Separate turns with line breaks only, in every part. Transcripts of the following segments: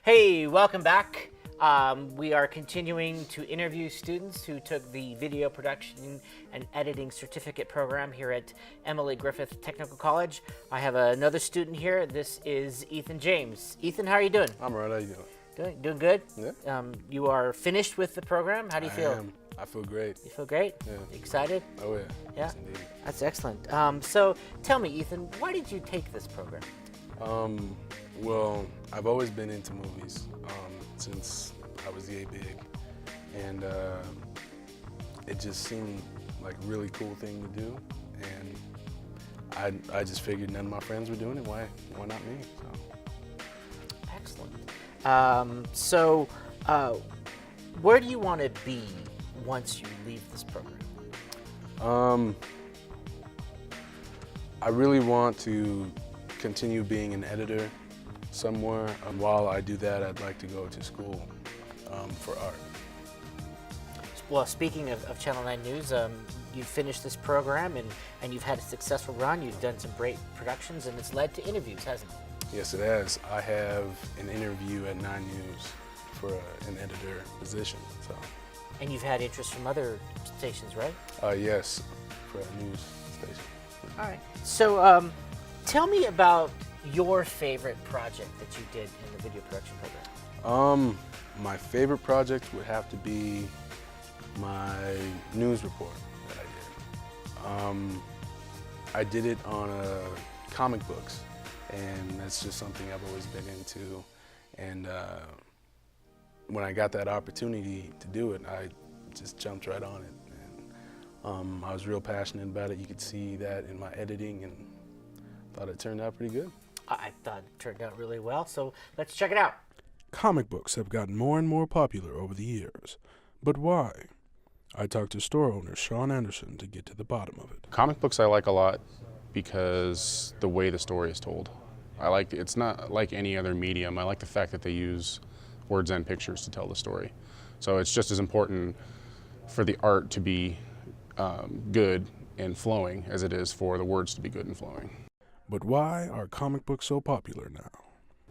Hey, welcome back. We are continuing to interview students who took the video production and editing certificate program here at Emily Griffith Technical College. I have another student here. This is Ethan James. Ethan, how are you doing?
I'm all right. How you doing?
Doing good?
Yeah.
You are finished with the program. How do you feel?
I feel great.
You feel great?
Yeah.
Excited?
Oh, yeah.
Yeah?
Yes, indeed.
That's excellent. So tell me, Ethan, why did you take this program?
Well, I've always been into movies since I was yay big, and it just seemed like a really cool thing to do, and I just figured none of my friends were doing it. Why not me? So.
Excellent. Where do you want to be once you leave this program?
I really want to continue being an editor somewhere. While I do that, I'd like to go to school for art.
Well, speaking of Channel 9 News, you finished this program and you've had a successful run. You've done some great productions and it's led to interviews, hasn't it?
Yes, it has. I have an interview at 9 News for an editor position. So.
And you've had interest from other stations, right?
Yes, for a news station.
All right. So tell me about your favorite project that you did in the video production program.
My favorite project would have to be my news report that I did. I did it on comic books, and that's just something I've always been into. And when I got that opportunity to do it, I just jumped right on it. And I was real passionate about it. You could see that in my editing, and thought it turned out pretty good.
I thought it turned out really well, so let's check it out.
Comic books have gotten more and more popular over the years, but why? I talked to store owner Sean Anderson to get to the bottom of it.
Comic books I like a lot because the way the story is told. It's not like any other medium. I like the fact that they use words and pictures to tell the story. So it's just as important for the art to be good and flowing as it is for the words to be good and flowing.
But why are comic books so popular now?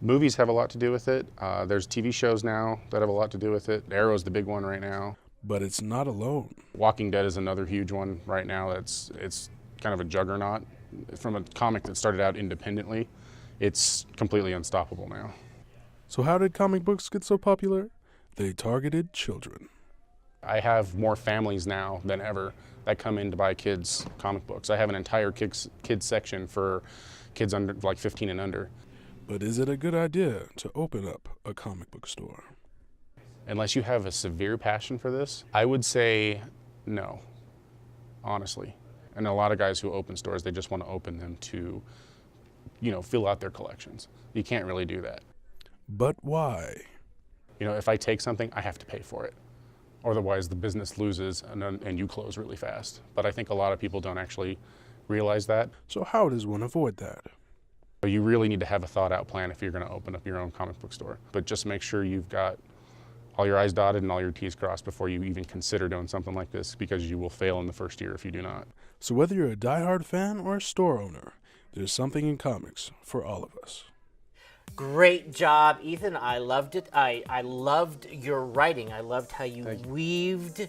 Movies have a lot to do with it. There's TV shows now that have a lot to do with it. Arrow's the big one right now.
But it's not alone.
Walking Dead is another huge one right now. It's kind of a juggernaut. From a comic that started out independently, it's completely unstoppable now.
So how did comic books get so popular? They targeted children.
I have more families now than ever that come in to buy kids' comic books. I have an entire kids section for kids under like 15 and under.
But is it a good idea to open up a comic book store?
Unless you have a severe passion for this, I would say no, honestly. And a lot of guys who open stores, they just want to open them to, fill out their collections. You can't really do that.
But why?
If I take something, I have to pay for it. Otherwise, the business loses and you close really fast. But I think a lot of people don't actually realize that.
So how does one avoid that?
You really need to have a thought-out plan if you're going to open up your own comic book store. But just make sure you've got all your I's dotted and all your T's crossed before you even consider doing something like this, because you will fail in the first year if you do not.
So whether you're a diehard fan or a store owner, there's something in comics for all of us.
Great job, Ethan. I loved it. I loved your writing. I loved how you weaved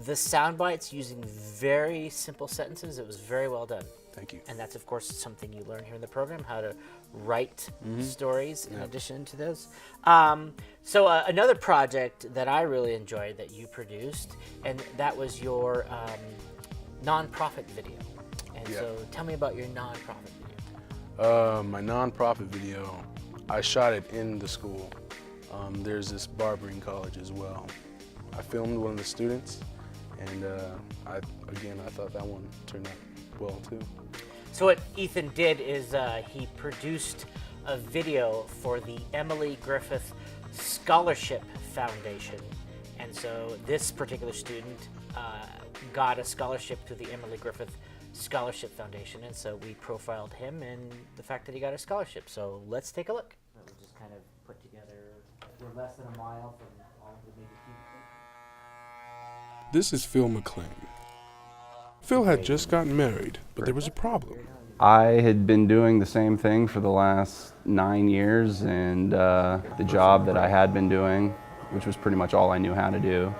the sound bites using very simple sentences. It was very well done.
Thank you.
And that's, of course, something you learn here in the program, how to write stories in addition to those. So another project that I really enjoyed that you produced, and that was your nonprofit video. And so tell me about your nonprofit video.
My nonprofit video, I shot it in the school. There's this barbering college as well. I filmed one of the students, and I thought that one turned out well too.
So what Ethan did is he produced a video for the Emily Griffith Scholarship Foundation. And so this particular student got a scholarship through the Emily Griffith Scholarship Foundation. And so we profiled him and the fact that he got a scholarship. So let's take a look. We just kind of put together, we're less than a mile from all the major
This is Phil McLean. Phil had just gotten married, but there was a problem.
I had been doing the same thing for the last 9 years, and the job that I had been doing, which was pretty much all I knew how to do,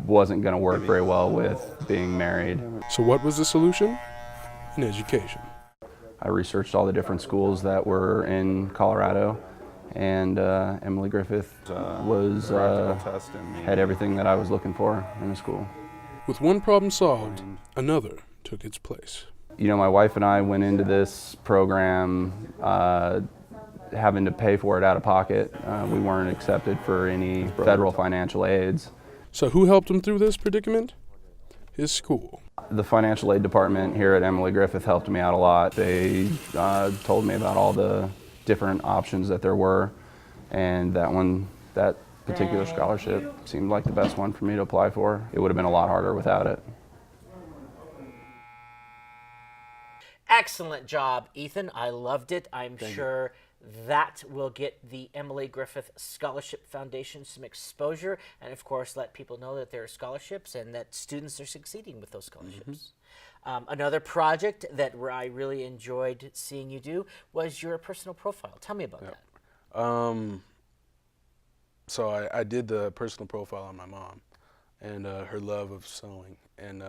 wasn't going to work very well with being married.
So what was the solution? An education.
I researched all the different schools that were in Colorado, and Emily Griffith had everything that I was looking for in a school.
With one problem solved, another took its place.
You know, my wife and I went into this program having to pay for it out of pocket. We weren't accepted for any federal financial aids.
So who helped him through this predicament? His school.
The financial aid department here at Emily Griffith helped me out a lot. They told me about all the different options that there were, and that particular scholarship seemed like the best one for me to apply for. It would have been a lot harder without it.
Excellent job, Ethan. I loved it. I'm sure that will get the Emily Griffith Scholarship Foundation some exposure, and of course let people know that there are scholarships and that students are succeeding with those scholarships. Another project that I really enjoyed seeing you do was your personal profile. Tell me about that.
So I did the personal profile on my mom and her love of sewing, and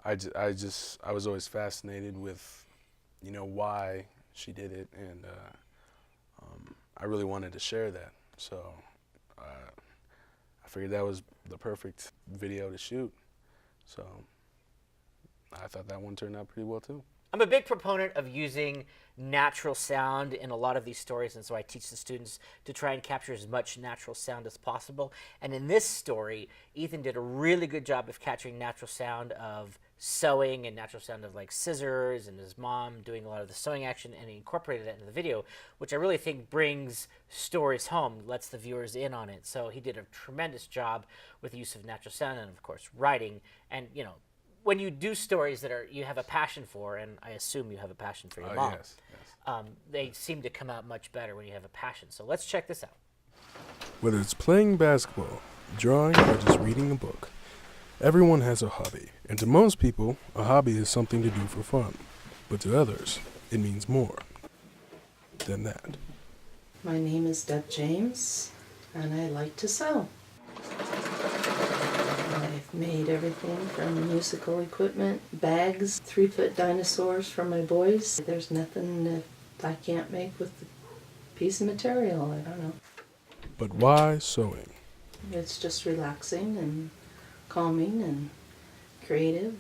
I was always fascinated with, you know, why she did it, and I really wanted to share that. So I figured that was the perfect video to shoot. So I thought that one turned out pretty well too.
I'm a big proponent of using natural sound in a lot of these stories, and so I teach the students to try and capture as much natural sound as possible. And in this story, Ethan did a really good job of capturing natural sound of sewing and natural sound of like scissors and his mom doing a lot of the sewing action, and he incorporated that into the video, which I really think brings stories home, lets the viewers in on it. So he did a tremendous job with the use of natural sound and, of course, writing. And, you know, when you do stories that you have a passion for, and I assume you have a passion for your mom,
yes.
they seem to come out much better when you have a passion. So let's check this out.
Whether it's playing basketball, drawing, or just reading a book, everyone has a hobby. And to most people, a hobby is something to do for fun. But to others, it means more than that.
My name is Deb James, and I like to sew. I've made everything from musical equipment, bags, 3-foot dinosaurs for my boys. There's nothing that I can't make with a piece of material, I don't know.
But why sewing?
It's just relaxing and calming and creative.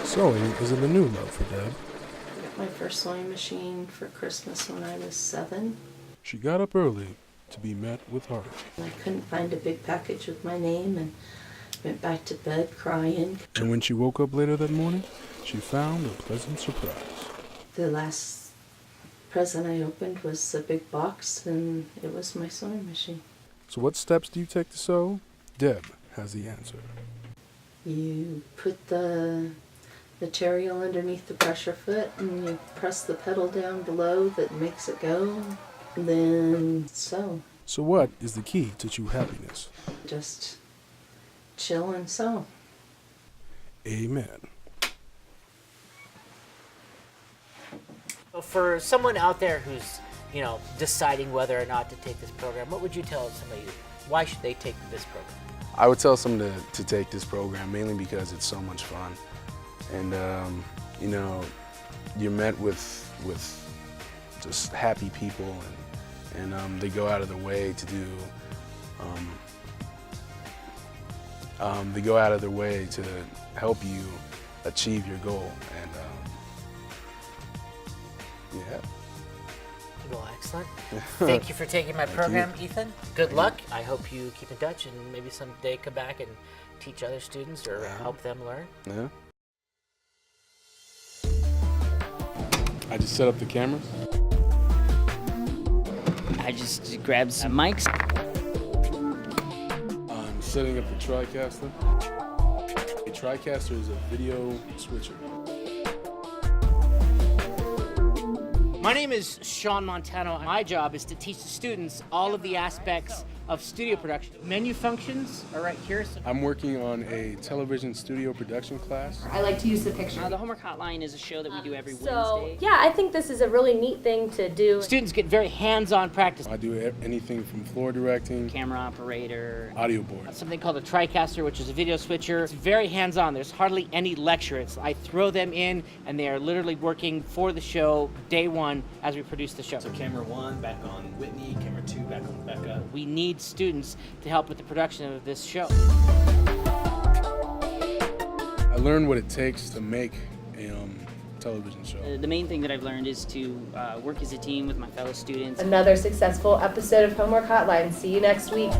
Sewing isn't a new love for Deb.
I got my first sewing machine for Christmas when I was 7.
She got up early to be met with heartache.
I couldn't find a big package with my name and went back to bed crying.
And when she woke up later that morning, she found a pleasant surprise.
The last present I opened was a big box, and it was my sewing machine.
So what steps do you take to sew? Deb has the answer.
You put the material underneath the pressure foot, and you press the pedal down below that makes it go, and then sew.
So what is the key to true happiness?
Just chill and sew.
Amen.
So for someone out there who's, you know, deciding whether or not to take this program, what would you tell somebody? Why should they take this program?
I would tell someone to take this program mainly because it's so much fun, and you know, you're met with just happy people, and they go out of their way to do. They go out of their way to help you achieve your goal, and yeah.
Well, excellent. Thank you for taking my program, Ethan. Good luck. I hope you keep in touch and maybe someday come back and teach other students or help them learn.
Yeah.
I just set up the cameras.
I just grabbed some mics.
I'm setting up the TriCaster. A TriCaster is a video switcher.
My name is Sean Montano. My job is to teach the students all of the aspects of studio production. Menu functions are right here. So
I'm working on a television studio production class.
I like to use the picture.
The Homework Hotline is a show that we do every
So,
Wednesday.
yeah, I think this is a really neat thing to do.
students get very hands-on practice.
I do anything from floor directing,
Camera operator.
audio board.
Something called a TriCaster, which is a video switcher. It's very hands-on. There's hardly any lecture. I throw them in, and they are literally working for the show day one as we produce the show.
So camera 1 back on Whitney, camera 2 back on Becca.
We need students to help with the production of this show.
I learned what it takes to make a television show.
The main thing that I've learned is to work as a team with my fellow students.
Another successful episode of Homework Hotline. See you next week.